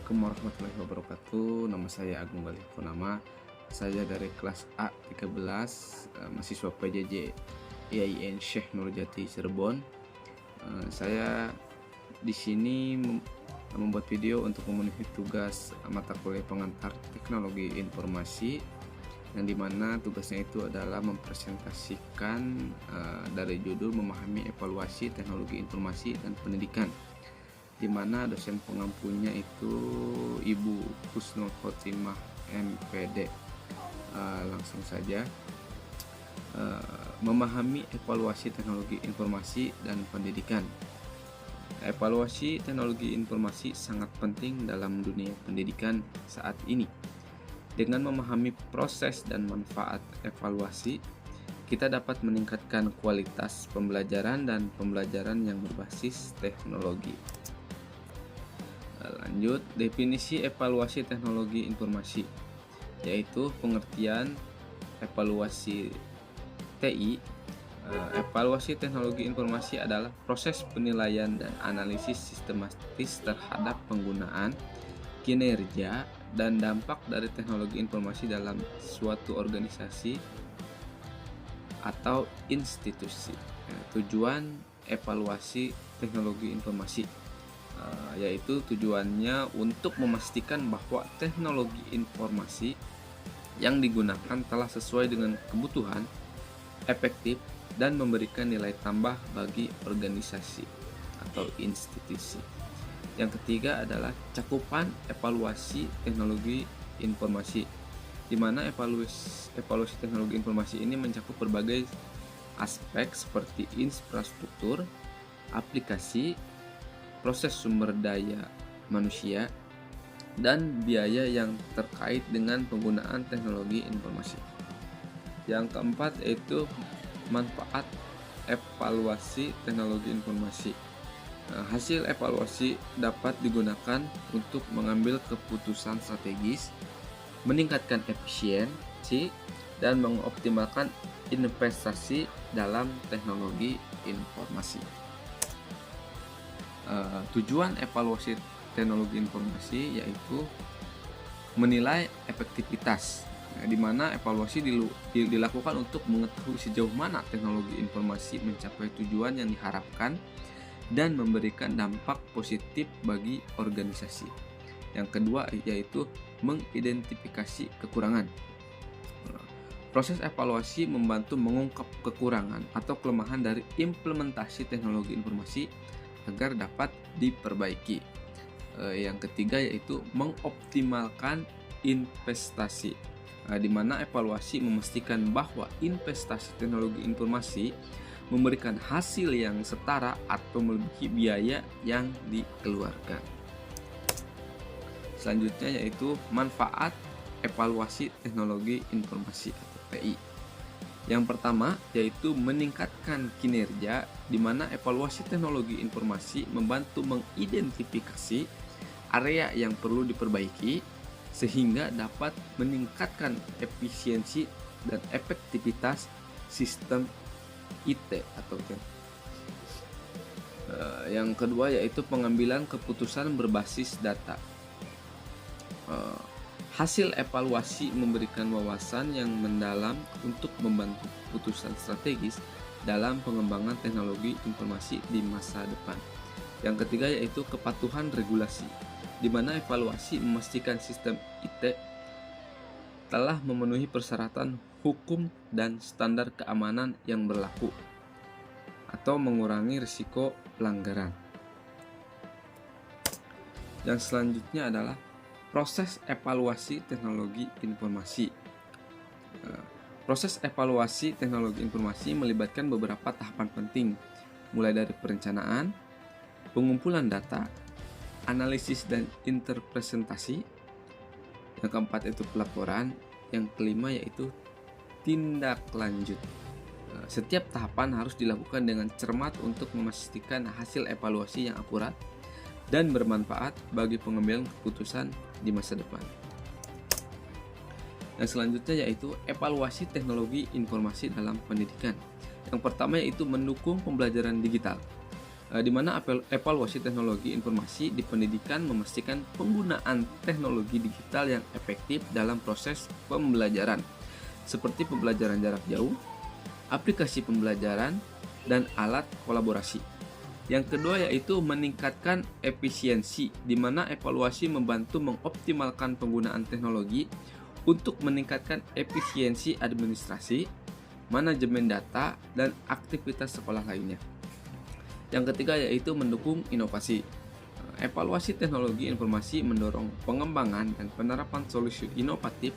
Assalamualaikum warahmatullahi wabarakatuh. Nama saya Agung Galih Purnama. Saya dari kelas A13, mahasiswa PJJ IAIN Syekh Nurjati Cirebon. Saya di sini membuat video untuk memenuhi tugas mata kuliah pengantar teknologi informasi, yang dimana tugasnya itu adalah mempresentasikan dari judul memahami evaluasi teknologi informasi dan pendidikan, di mana dosen pengampunya itu Ibu Husnul Khotimah MPD. Langsung saja, memahami evaluasi teknologi informasi dan pendidikan. Evaluasi teknologi informasi sangat penting dalam dunia pendidikan saat ini. Dengan memahami proses dan manfaat evaluasi, kita dapat meningkatkan kualitas pembelajaran dan pembelajaran yang berbasis teknologi. Lanjut, definisi evaluasi teknologi informasi, yaitu pengertian evaluasi TI. Evaluasi teknologi informasi adalah proses penilaian dan analisis sistematis terhadap penggunaan, kinerja, dan dampak dari teknologi informasi dalam suatu organisasi atau institusi. Tujuan evaluasi teknologi informasi yaitu tujuannya untuk memastikan bahwa teknologi informasi yang digunakan telah sesuai dengan kebutuhan, efektif, dan memberikan nilai tambah bagi organisasi atau institusi. Yang ketiga adalah cakupan evaluasi teknologi informasi, di mana evaluasi teknologi informasi ini mencakup berbagai aspek seperti infrastruktur, aplikasi, proses sumber daya manusia, dan biaya yang terkait dengan penggunaan teknologi informasi. Yang keempat yaitu manfaat evaluasi teknologi informasi. Hasil evaluasi dapat digunakan untuk mengambil keputusan strategis, meningkatkan efisiensi, dan mengoptimalkan investasi dalam teknologi informasi. Tujuan evaluasi teknologi informasi yaitu menilai efektivitas, di mana evaluasi dilakukan untuk mengetahui sejauh mana teknologi informasi mencapai tujuan yang diharapkan dan memberikan dampak positif bagi organisasi. Yang kedua yaitu mengidentifikasi kekurangan. Proses evaluasi membantu mengungkap kekurangan atau kelemahan dari implementasi teknologi informasi agar dapat diperbaiki. Yang ketiga yaitu mengoptimalkan investasi, di mana evaluasi memastikan bahwa investasi teknologi informasi memberikan hasil yang setara atau melebihi biaya yang dikeluarkan. Selanjutnya yaitu manfaat evaluasi teknologi informasi atau TI. Yang pertama yaitu meningkatkan kinerja, di mana evaluasi teknologi informasi membantu mengidentifikasi area yang perlu diperbaiki sehingga dapat meningkatkan efisiensi dan efektivitas sistem IT atau yang kedua yaitu pengambilan keputusan berbasis data. Hasil evaluasi memberikan wawasan yang mendalam untuk membantu keputusan strategis dalam pengembangan teknologi informasi di masa depan. Yang ketiga yaitu kepatuhan regulasi, di mana evaluasi memastikan sistem IT telah memenuhi persyaratan hukum dan standar keamanan yang berlaku atau mengurangi risiko pelanggaran. Yang selanjutnya adalah proses evaluasi teknologi informasi. Proses evaluasi teknologi informasi melibatkan beberapa tahapan penting, mulai dari perencanaan, pengumpulan data, analisis dan interpretasi. Yang keempat itu pelaporan. Yang kelima yaitu tindak lanjut. Setiap tahapan harus dilakukan dengan cermat untuk memastikan hasil evaluasi yang akurat dan bermanfaat bagi pengambilan keputusan di masa depan. Yang selanjutnya yaitu evaluasi teknologi informasi dalam pendidikan. Yang pertama yaitu mendukung pembelajaran digital. di mana evaluasi teknologi informasi di pendidikan memastikan penggunaan teknologi digital yang efektif dalam proses pembelajaran, seperti pembelajaran jarak jauh, aplikasi pembelajaran, dan alat kolaborasi. Yang kedua yaitu meningkatkan efisiensi, di mana evaluasi membantu mengoptimalkan penggunaan teknologi untuk meningkatkan efisiensi administrasi, manajemen data, dan aktivitas sekolah lainnya. Yang ketiga yaitu mendukung inovasi. Evaluasi teknologi informasi mendorong pengembangan dan penerapan solusi inovatif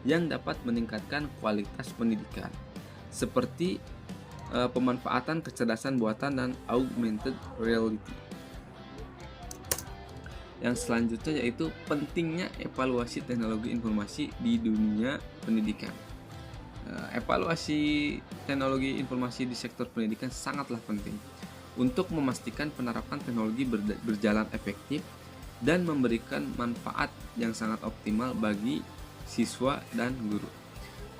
yang dapat meningkatkan kualitas pendidikan, seperti pemanfaatan kecerdasan buatan dan augmented reality. Yang selanjutnya yaitu pentingnya evaluasi teknologi informasi di dunia pendidikan. Evaluasi teknologi informasi di sektor pendidikan sangatlah penting untuk memastikan penerapan teknologi berjalan efektif dan memberikan manfaat yang sangat optimal bagi siswa dan guru.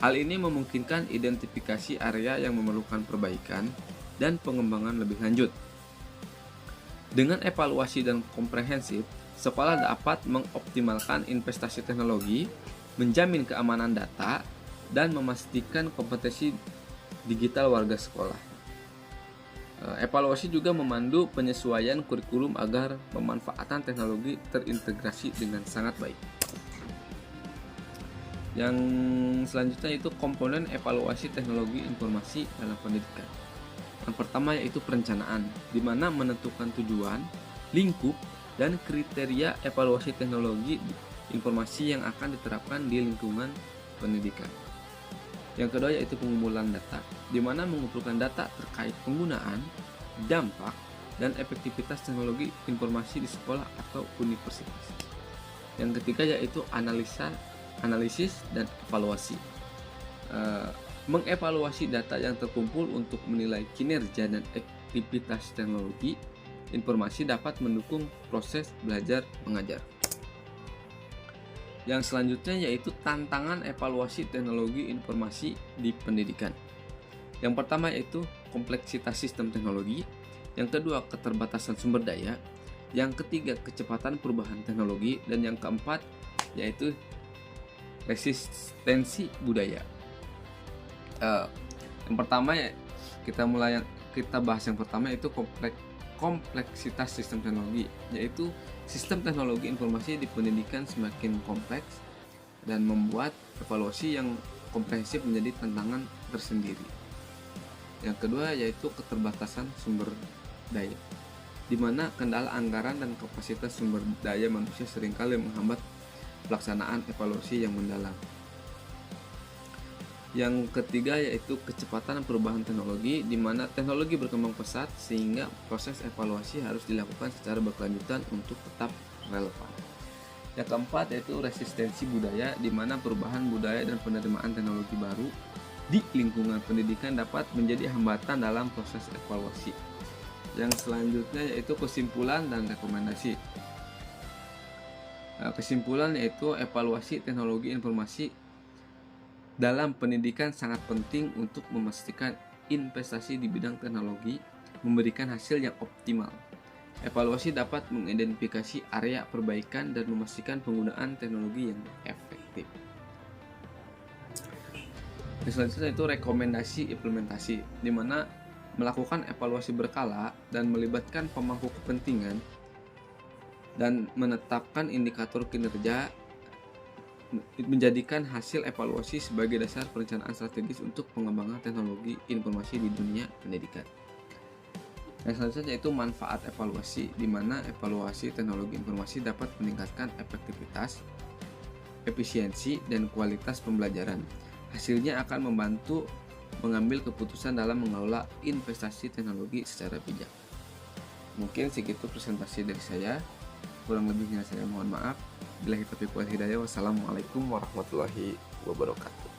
Hal ini memungkinkan identifikasi area yang memerlukan perbaikan dan pengembangan lebih lanjut. Dengan evaluasi dan komprehensif, sekolah dapat mengoptimalkan investasi teknologi, menjamin keamanan data, dan memastikan kompetensi digital warga sekolah. Evaluasi juga memandu penyesuaian kurikulum agar pemanfaatan teknologi terintegrasi dengan sangat baik. Yang selanjutnya itu komponen evaluasi teknologi informasi dalam pendidikan. Yang pertama yaitu perencanaan, di mana menentukan tujuan, lingkup, dan kriteria evaluasi teknologi informasi yang akan diterapkan di lingkungan pendidikan. Yang kedua yaitu pengumpulan data, di mana mengumpulkan data terkait penggunaan, dampak, dan efektivitas teknologi informasi di sekolah atau universitas. Yang ketiga yaitu analisis dan evaluasi. Mengevaluasi data yang terkumpul untuk menilai kinerja dan aktivitas teknologi informasi dapat mendukung proses belajar mengajar. Yang selanjutnya yaitu tantangan evaluasi teknologi informasi di pendidikan. Yang pertama yaitu kompleksitas sistem teknologi, yang kedua keterbatasan sumber daya, yang ketiga kecepatan perubahan teknologi, dan yang keempat yaitu resistensi budaya. Yang pertama ya kita bahas yang pertama itu kompleksitas sistem teknologi, yaitu sistem teknologi informasi di pendidikan semakin kompleks dan membuat evaluasi yang komprehensif menjadi tantangan tersendiri. Yang kedua yaitu keterbatasan sumber daya, di mana kendala anggaran dan kapasitas sumber daya manusia seringkali menghambat pelaksanaan evaluasi yang mendalam. Yang ketiga yaitu kecepatan perubahan teknologi, di mana teknologi berkembang pesat sehingga proses evaluasi harus dilakukan secara berkelanjutan untuk tetap relevan. Yang keempat yaitu resistensi budaya, di mana perubahan budaya dan penerimaan teknologi baru di lingkungan pendidikan dapat menjadi hambatan dalam proses evaluasi. Yang selanjutnya yaitu kesimpulan dan rekomendasi. Kesimpulan yaitu evaluasi teknologi informasi dalam pendidikan sangat penting untuk memastikan investasi di bidang teknologi memberikan hasil yang optimal. Evaluasi dapat mengidentifikasi area perbaikan dan memastikan penggunaan teknologi yang efektif. Yang selanjutnya itu rekomendasi implementasi, di mana melakukan evaluasi berkala dan melibatkan pemangku kepentingan dan menetapkan indikator kinerja menjadikan hasil evaluasi sebagai dasar perencanaan strategis untuk pengembangan teknologi informasi di dunia pendidikan. Yang selanjutnya yaitu manfaat evaluasi, di mana evaluasi teknologi informasi dapat meningkatkan efektivitas, efisiensi, dan kualitas pembelajaran. Hasilnya akan membantu mengambil keputusan dalam mengelola investasi teknologi secara bijak. Mungkin segitu presentasi dari saya. Kurang lebihnya saya mohon maaf. Billahi taufiq wal hidayah. Wassalamualaikum warahmatullahi wabarakatuh.